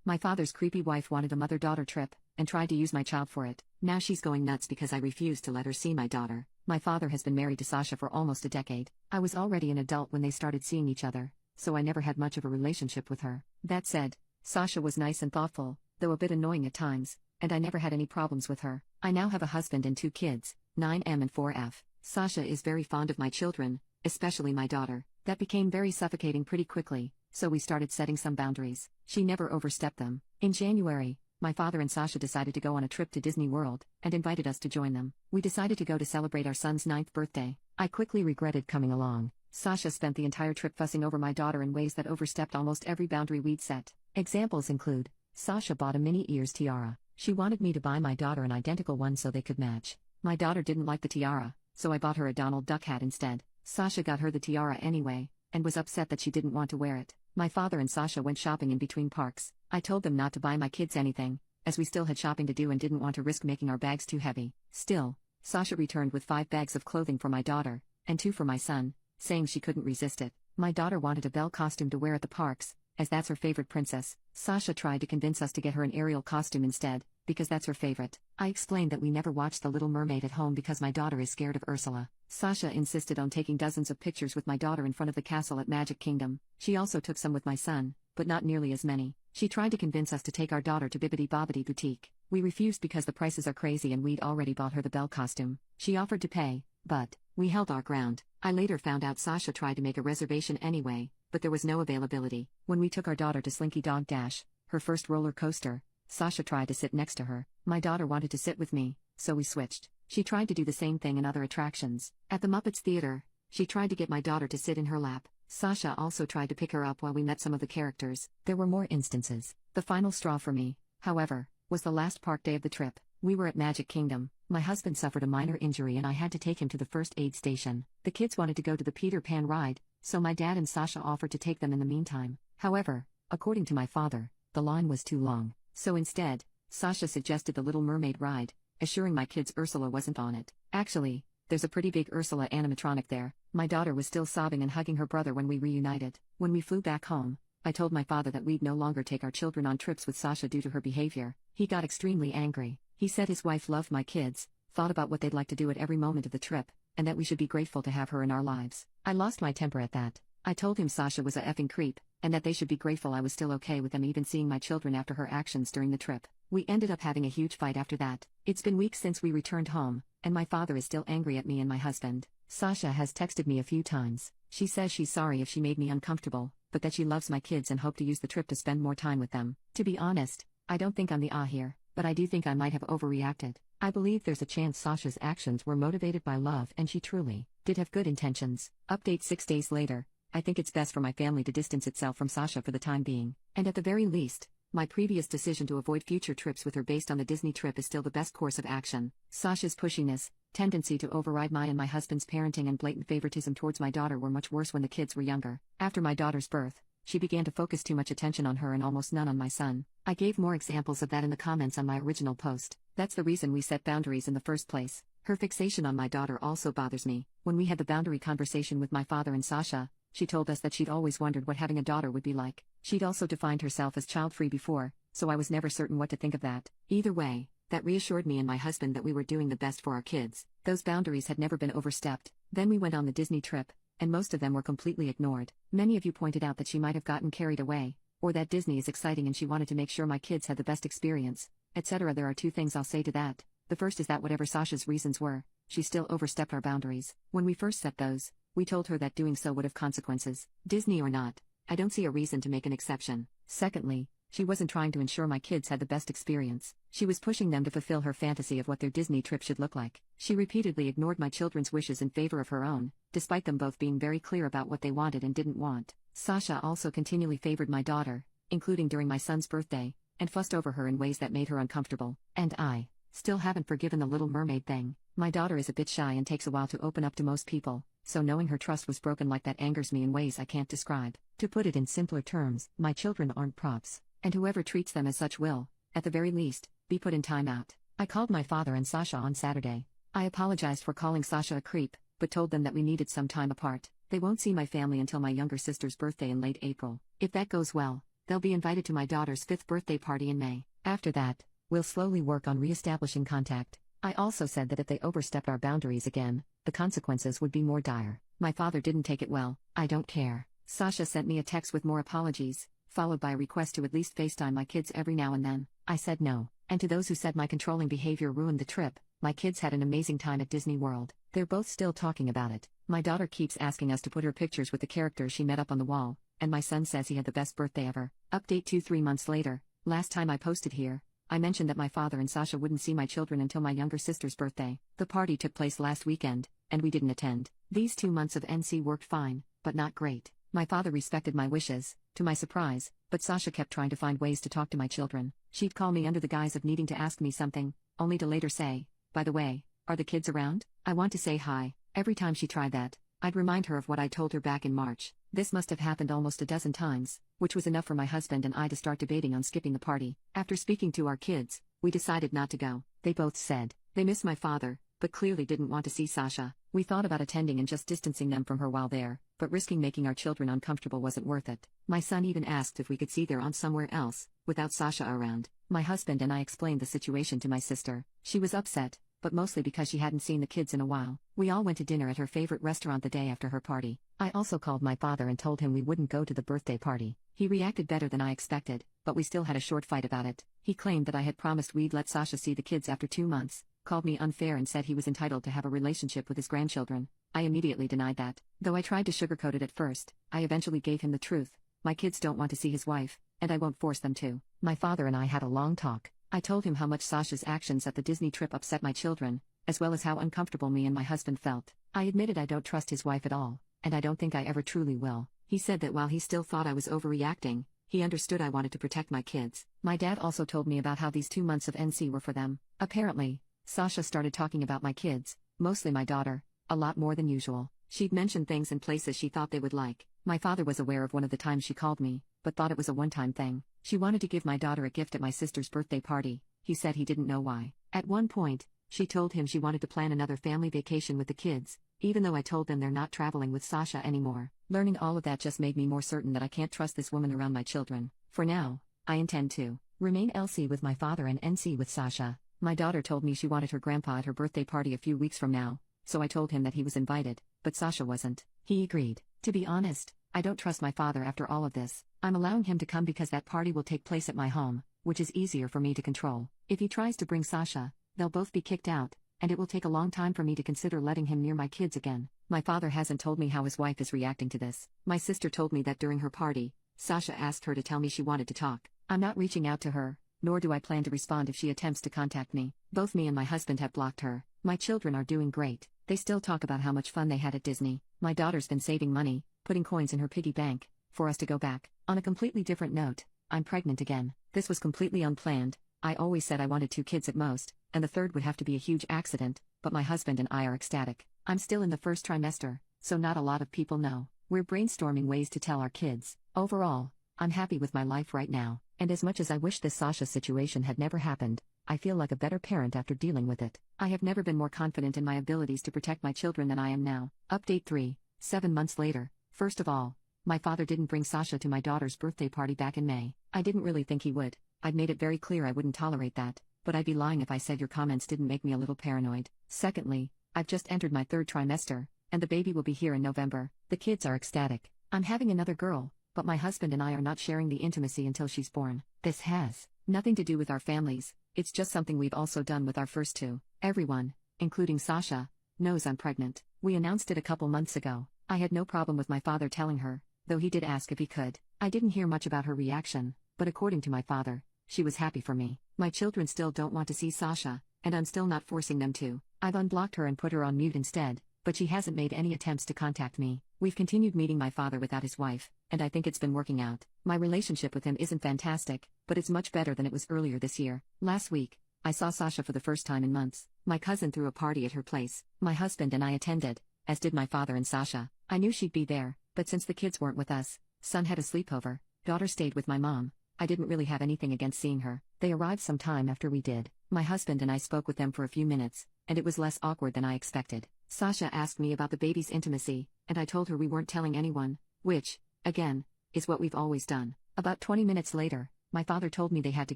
My father's creepy wife wanted a mother-daughter trip, and tried to use my child for it. Now she's going nuts because I refused to let her see my daughter. My father has been married to Sasha for almost a decade. I was already an adult when they started seeing each other, so I never had much of a relationship with her. That said, Sasha was nice and thoughtful, though a bit annoying at times, and I never had any problems with her. I now have a husband and 2 kids, 9M and 4F. Sasha is very fond of my children, especially my daughter. That became very suffocating pretty quickly, so we started setting some boundaries. She never overstepped them. In January, my father and Sasha decided to go on a trip to Disney World, and invited us to join them. We decided to go to celebrate our son's 9th birthday. I quickly regretted coming along. Sasha spent the entire trip fussing over my daughter in ways that overstepped almost every boundary we'd set. Examples include, Sasha bought a mini ears tiara. She wanted me to buy my daughter an identical one so they could match. My daughter didn't like the tiara, so I bought her a Donald Duck hat instead. Sasha got her the tiara anyway, and was upset that she didn't want to wear it. My father and Sasha went shopping in between parks. I told them not to buy my kids anything, as we still had shopping to do and didn't want to risk making our bags too heavy. Still, Sasha returned with 5 bags of clothing for my daughter, and 2 for my son, saying she couldn't resist it. My daughter wanted a Belle costume to wear at the parks, as that's her favorite princess. Sasha tried to convince us to get her an Ariel costume instead, because that's her favorite. I explained that we never watched The Little Mermaid at home because my daughter is scared of Ursula. Sasha insisted on taking dozens of pictures with my daughter in front of the castle at Magic Kingdom. She also took some with my son, but not nearly as many. She tried to convince us to take our daughter to Bibbidi Bobbidi Boutique. We refused because the prices are crazy and we'd already bought her the Belle costume. She offered to pay, but we held our ground. I later found out Sasha tried to make a reservation anyway, but there was no availability. When we took our daughter to Slinky Dog Dash, her first roller coaster, Sasha tried to sit next to her. My daughter wanted to sit with me, so we switched. She tried to do the same thing in other attractions. At the Muppets Theater, she tried to get my daughter to sit in her lap. Sasha also tried to pick her up while we met some of the characters. There were more instances. The final straw for me, however, was the last park day of the trip. We were at Magic Kingdom. My husband suffered a minor injury and I had to take him to the first aid station. The kids wanted to go to the Peter Pan ride, so my dad and Sasha offered to take them in the meantime. However, according to my father, the line was too long. So instead, Sasha suggested the Little Mermaid ride, assuring my kids Ursula wasn't on it. Actually, there's a pretty big Ursula animatronic there. My daughter was still sobbing and hugging her brother when we reunited. When we flew back home, I told my father that we'd no longer take our children on trips with Sasha due to her behavior. He got extremely angry. He said his wife loved my kids, thought about what they'd like to do at every moment of the trip, and that we should be grateful to have her in our lives. I lost my temper at that. I told him Sasha was a effing creep, and that they should be grateful I was still okay with them even seeing my children after her actions during the trip. We ended up having a huge fight after that. It's been weeks since we returned home, and my father is still angry at me and my husband. Sasha has texted me a few times. She says she's sorry if she made me uncomfortable, but that she loves my kids and hoped to use the trip to spend more time with them. To be honest, I don't think I'm the here, but I do think I might have overreacted. I believe there's a chance Sasha's actions were motivated by love and she truly did have good intentions. Update 6 days later. I think it's best for my family to distance itself from Sasha for the time being, and at the very least, my previous decision to avoid future trips with her based on the Disney trip is still the best course of action. Sasha's pushiness, tendency to override my and my husband's parenting and blatant favoritism towards my daughter were much worse when the kids were younger. After my daughter's birth, she began to focus too much attention on her and almost none on my son. I gave more examples of that in the comments on my original post. That's the reason we set boundaries in the first place. Her fixation on my daughter also bothers me. When we had the boundary conversation with my father and Sasha, she told us that she'd always wondered what having a daughter would be like. She'd also defined herself as child-free before, so I was never certain what to think of that. Either way, that reassured me and my husband that we were doing the best for our kids. Those boundaries had never been overstepped. Then we went on the Disney trip, and most of them were completely ignored. Many of you pointed out that she might have gotten carried away, or that Disney is exciting and she wanted to make sure my kids had the best experience, etc. There are 2 things I'll say to that. The first is that whatever Sasha's reasons were, she still overstepped our boundaries. When we first set those, we told her that doing so would have consequences. Disney or not, I don't see a reason to make an exception. Secondly, she wasn't trying to ensure my kids had the best experience. She was pushing them to fulfill her fantasy of what their Disney trip should look like. She repeatedly ignored my children's wishes in favor of her own, despite them both being very clear about what they wanted and didn't want. Sasha also continually favored my daughter, including during my son's birthday, and fussed over her in ways that made her uncomfortable. And I still haven't forgiven the Little Mermaid thing. My daughter is a bit shy and takes a while to open up to most people, so knowing her trust was broken like that angers me in ways I can't describe. To put it in simpler terms, my children aren't props, and whoever treats them as such will, at the very least, be put in timeout. I called my father and Sasha on Saturday. I apologized for calling Sasha a creep, but told them that we needed some time apart. They won't see my family until my younger sister's birthday in late April. If that goes well, They'll be invited to my daughter's 5th birthday party in May. After that, we'll slowly work on re-establishing contact. I also said that if they overstepped our boundaries again, the consequences would be more dire. My father didn't take it well. I don't care. Sasha sent me a text with more apologies, followed by a request to at least FaceTime my kids every now and then. I said no. And to those who said my controlling behavior ruined the trip, my kids had an amazing time at Disney World. They're both still talking about it. My daughter keeps asking us to put her pictures with the characters she met up on the wall, and my son says he had the best birthday ever. Update 2-3 months later. Last time I posted here, I mentioned that my father and Sasha wouldn't see my children until my younger sister's birthday. The party took place last weekend, and we didn't attend. These 2 months of NC worked fine, but not great. My father respected my wishes, to my surprise, but Sasha kept trying to find ways to talk to my children. She'd call me under the guise of needing to ask me something, only to later say, "By the way, are the kids around? I want to say hi." Every time she tried that, I'd remind her of what I told her back in March. This must have happened almost a dozen times, which was enough for my husband and I to start debating on skipping the party. After speaking to our kids, we decided not to go. They both said they miss my father, but clearly didn't want to see Sasha. We thought about attending and just distancing them from her while there, but risking making our children uncomfortable wasn't worth it. My son even asked if we could see their aunt somewhere else, without Sasha around. My husband and I explained the situation to my sister. She was upset, but mostly because she hadn't seen the kids in a while. We all went to dinner at her favorite restaurant the day after her party. I also called my father and told him we wouldn't go to the birthday party. He reacted better than I expected, but we still had a short fight about it. He claimed that I had promised we'd let Sasha see the kids after 2 months, called me unfair and said he was entitled to have a relationship with his grandchildren. I immediately denied that. Though I tried to sugarcoat it at first, I eventually gave him the truth. My kids don't want to see his wife, and I won't force them to. My father and I had a long talk. I told him how much Sasha's actions at the Disney trip upset my children, as well as how uncomfortable me and my husband felt. I admitted I don't trust his wife at all, and I don't think I ever truly will. He said that while he still thought I was overreacting, he understood I wanted to protect my kids. My dad also told me about how these 2 months of NC were for them. Apparently, Sasha started talking about my kids, mostly my daughter, a lot more than usual. She'd mention things and places she thought they would like. My father was aware of one of the times she called me, but thought it was a one-time thing. She wanted to give my daughter a gift at my sister's birthday party. He said he didn't know why. At one point, she told him she wanted to plan another family vacation with the kids, even though I told them they're not traveling with Sasha anymore. Learning all of that just made me more certain that I can't trust this woman around my children. For now, I intend to remain LC with my father and NC with Sasha. My daughter told me she wanted her grandpa at her birthday party a few weeks from now, so I told him that he was invited, but Sasha wasn't. He agreed. To be honest, I don't trust my father after all of this. I'm allowing him to come because that party will take place at my home, which is easier for me to control. If he tries to bring Sasha, they'll both be kicked out, and it will take a long time for me to consider letting him near my kids again. My father hasn't told me how his wife is reacting to this. My sister told me that during her party, Sasha asked her to tell me she wanted to talk. I'm not reaching out to her, nor do I plan to respond if she attempts to contact me. Both me and my husband have blocked her. My children are doing great. They still talk about how much fun they had at Disney. My daughter's been saving money, putting coins in her piggy bank, for us to go back. On a completely different note, I'm pregnant again. This was completely unplanned. I always said I wanted 2 kids at most, and the third would have to be a huge accident, but my husband and I are ecstatic. I'm still in the first trimester, so not a lot of people know. We're brainstorming ways to tell our kids. Overall, I'm happy with my life right now, and as much as I wish this Sasha situation had never happened, I feel like a better parent after dealing with it. I have never been more confident in my abilities to protect my children than I am now. Update 3, 7 months later. First of all, my father didn't bring Sasha to my daughter's birthday party back in May. I didn't really think he would. I'd made it very clear I wouldn't tolerate that, but I'd be lying if I said your comments didn't make me a little paranoid. Secondly, I've just entered my 3rd trimester, and the baby will be here in November. The kids are ecstatic. I'm having another girl, but my husband and I are not sharing the intimacy until she's born. This has nothing to do with our families, it's just something we've also done with our first 2. Everyone, including Sasha, knows I'm pregnant. We announced it a couple months ago. I had no problem with my father telling her, though he did ask if he could. I didn't hear much about her reaction, but according to my father, she was happy for me. My children still don't want to see Sasha, and I'm still not forcing them to. I've unblocked her and put her on mute instead, but she hasn't made any attempts to contact me. We've continued meeting my father without his wife, and I think it's been working out. My relationship with him isn't fantastic, but it's much better than it was earlier this year. Last week, I saw Sasha for the first time in months. My cousin threw a party at her place. My husband and I attended, as did my father and Sasha. I knew she'd be there, but since the kids weren't with us, son had a sleepover, daughter stayed with my mom. I didn't really have anything against seeing her. They arrived some time after we did. My husband and I spoke with them for a few minutes, and it was less awkward than I expected. Sasha asked me about the baby's intimacy, and I told her we weren't telling anyone, which, again, is what we've always done. About 20 minutes later, my father told me they had to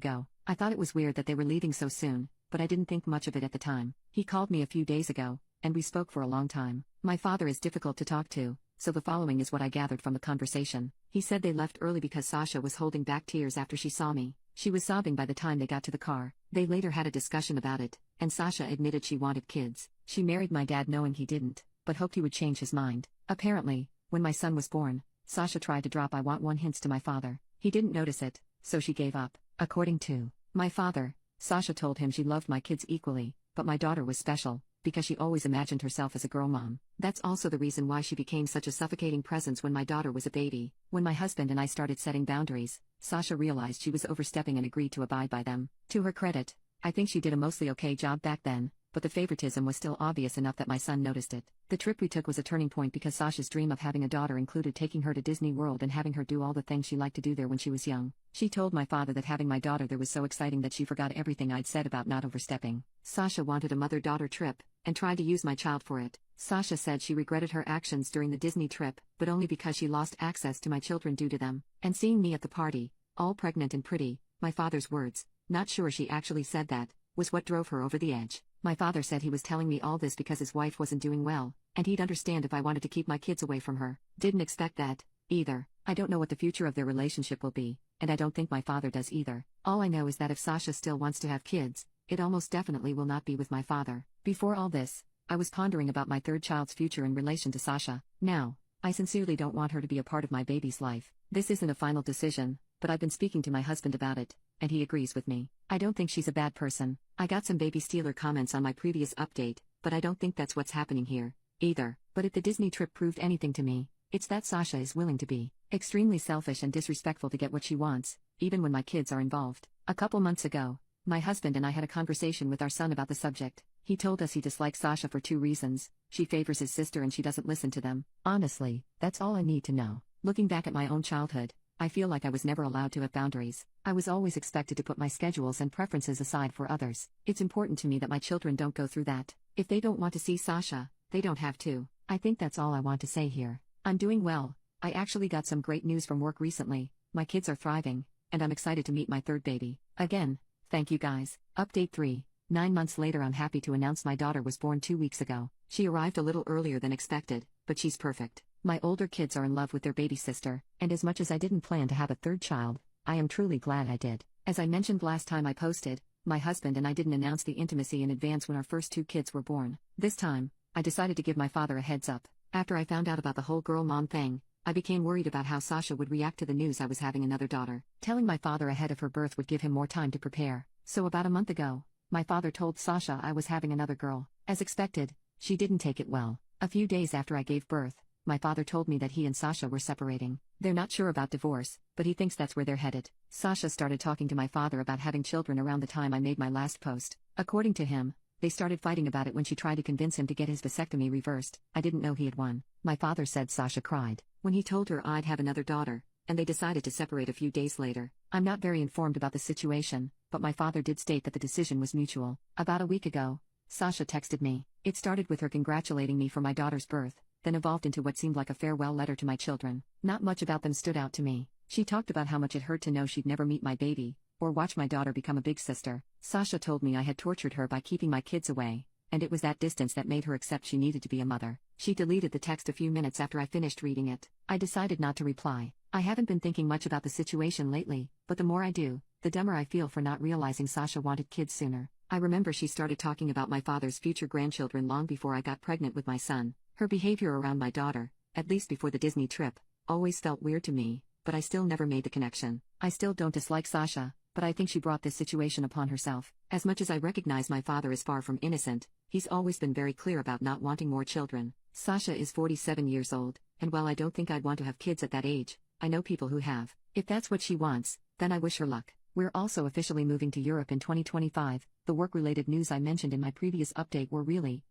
go. I thought it was weird that they were leaving so soon, but I didn't think much of it at the time. He called me a few days ago, and we spoke for a long time. My father is difficult to talk to, so the following is what I gathered from the conversation. He said they left early because Sasha was holding back tears after she saw me. She was sobbing by the time they got to the car. They later had a discussion about it, and Sasha admitted she wanted kids. She married my dad knowing he didn't, but hoped he would change his mind. Apparently, when my son was born, Sasha tried to drop "I want one" hints to my father. He didn't notice it, so she gave up. According to my father, Sasha told him she loved my kids equally, but my daughter was special, because she always imagined herself as a girl mom. That's also the reason why she became such a suffocating presence when my daughter was a baby. When my husband and I started setting boundaries, Sasha realized she was overstepping and agreed to abide by them. To her credit, I think she did a mostly okay job back then, but the favoritism was still obvious enough that my son noticed it. The trip we took was a turning point because Sasha's dream of having a daughter included taking her to Disney World and having her do all the things she liked to do there when she was young. She told my father that having my daughter there was so exciting that she forgot everything I'd said about not overstepping. Sasha wanted a mother-daughter trip, and tried to use my child for it. Sasha said she regretted her actions during the Disney trip, but only because she lost access to my children due to them. And seeing me at the party, all pregnant and pretty, my father's words, not sure she actually said that, was what drove her over the edge. My father said he was telling me all this because his wife wasn't doing well, and he'd understand if I wanted to keep my kids away from her. Didn't expect that, either. I don't know what the future of their relationship will be, and I don't think my father does either. All I know is that if Sasha still wants to have kids, it almost definitely will not be with my father. Before all this, I was pondering about my third child's future in relation to Sasha. Now, I sincerely don't want her to be a part of my baby's life. This isn't a final decision, but I've been speaking to my husband about it, and he agrees with me. I don't think she's a bad person. I got some baby stealer comments on my previous update, but I don't think that's what's happening here, either. But if the Disney trip proved anything to me, it's that Sasha is willing to be extremely selfish and disrespectful to get what she wants, even when my kids are involved. A couple months ago, my husband and I had a conversation with our son about the subject. He told us he dislikes Sasha for 2 reasons: she favors his sister and she doesn't listen to them. Honestly, that's all I need to know. Looking back at my own childhood, I feel like I was never allowed to have boundaries. I was always expected to put my schedules and preferences aside for others. It's important to me that my children don't go through that. If they don't want to see Sasha, they don't have to. I think that's all I want to say here. I'm doing well. I actually got some great news from work recently. My kids are thriving, and I'm excited to meet my third baby. Again, thank you guys. Update 3. 9 months later, I'm happy to announce my daughter was born 2 weeks ago. She arrived a little earlier than expected, but she's perfect. My older kids are in love with their baby sister, and as much as I didn't plan to have a third child, I am truly glad I did. As I mentioned last time I posted, my husband and I didn't announce the intimacy in advance when our first 2 kids were born. This time, I decided to give my father a heads up. After I found out about the whole girl mom thing, I became worried about how Sasha would react to the news I was having another daughter. Telling my father ahead of her birth would give him more time to prepare. So about a month ago, my father told Sasha I was having another girl. As expected, she didn't take it well. A few days after I gave birth, my father told me that he and Sasha were separating. They're not sure about divorce, but he thinks that's where they're headed. Sasha started talking to my father about having children around the time I made my last post. According to him, they started fighting about it when she tried to convince him to get his vasectomy reversed. I didn't know he had won. My father said Sasha cried when he told her I'd have another daughter, and they decided to separate a few days later. I'm not very informed about the situation, but my father did state that the decision was mutual. About a week ago, Sasha texted me. It started with her congratulating me for my daughter's birth, then evolved into what seemed like a farewell letter to my children. Not much about them stood out to me. She talked about how much it hurt to know she'd never meet my baby, or watch my daughter become a big sister. Sasha told me I had tortured her by keeping my kids away, and it was that distance that made her accept she needed to be a mother. She deleted the text a few minutes after I finished reading it. I decided not to reply. I haven't been thinking much about the situation lately, but the more I do, the dumber I feel for not realizing Sasha wanted kids sooner. I remember she started talking about my father's future grandchildren long before I got pregnant with my son. Her behavior around my daughter, at least before the Disney trip, always felt weird to me, but I still never made the connection. I still don't dislike Sasha, but I think she brought this situation upon herself. As much as I recognize my father is far from innocent, he's always been very clear about not wanting more children. Sasha is 47 years old, and while I don't think I'd want to have kids at that age, I know people who have. If that's what she wants, then I wish her luck. We're also officially moving to Europe in 2025. The work-related news I mentioned in my previous update were really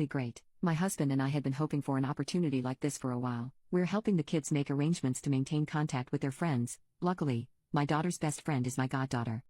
great. My husband and I had been hoping for an opportunity like this for a while. We're helping the kids make arrangements to maintain contact with their friends. Luckily, my daughter's best friend is my goddaughter.